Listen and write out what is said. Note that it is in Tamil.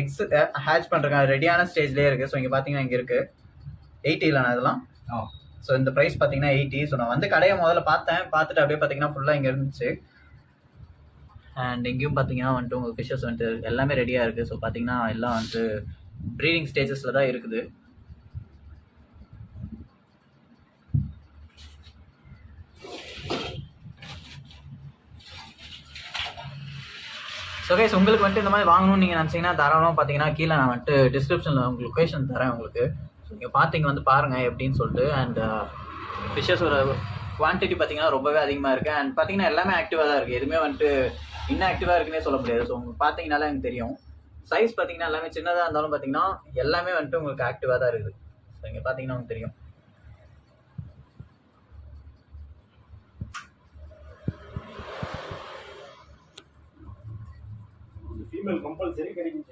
எக்ஸ் ஹேட்ச் பண்ணுறதுக்கான ரெடியான ஸ்டேஜ்லேயே இருக்குது. ஸோ இங்கே பார்த்தீங்கன்னா இங்கே இருக்குது 80 இல்லைண்ணா அதெல்லாம். ஸோ இந்த ப்ரைஸ் பார்த்தீங்கன்னா 80. ஸோ நான் வந்து கடையை முதல்ல பார்த்துட்டு அப்படியே பார்த்தீங்கன்னா ஃபுல்லாக இங்கே இருந்துச்சு. அண்ட் இங்கேயும் பார்த்தீங்கன்னா வந்துட்டு உங்களுக்கு ஃபிஷ்ஷஸ் வந்துட்டு எல்லாமே ரெடியாக இருக்குது. ஸோ பார்த்தீங்கன்னா எல்லாம் வந்துட்டு ப்ரீடிங் ஸ்டேஜஸில் தான் இருக்குது. ஸோ கைஸ் உங்களுக்கு வந்துட்டு இந்த மாதிரி வாங்கணும்னு நீங்கள் நினச்சிங்கன்னா தாராளமாக பார்த்தீங்கன்னா கீழே நான் வந்துட்டு டிஸ்கிரிப்ஷனில் உங்களுக்கு லொக்கேஷன் தரேன் உங்களுக்கு. ஸோ நீங்கள் பார்த்தீங்க வந்து பாருங்கள் எப்படின்னு சொல்லிட்டு. அண்ட் ஃபிஷ்ஷஸோட குவான்டிட்டி பார்த்தீங்கன்னா ரொம்பவே அதிகமாக இருக்குது. அண்ட் பார்த்தீங்கன்னா எல்லாமே ஆக்டிவாக தான் இருக்குது. எதுவுமே வந்துட்டு இன்ஆக்டிவாக இருக்குன்னே சொல்ல முடியாது. ஸோ உங்களுக்கு பார்த்தீங்கன்னாலே எனக்கு தெரியும். சைஸ் பார்த்தீங்கன்னா எல்லாமே சின்னதாக இருந்தாலும் பார்த்தீங்கன்னா எல்லாமே வந்துட்டு உங்களுக்கு ஆக்டிவாக தான் இருக்குது. ஸோ இங்கே பார்த்தீங்கன்னா உங்களுக்கு தெரியும். ஃபீமேல் கம்பல்சரி கிடைக்கும்.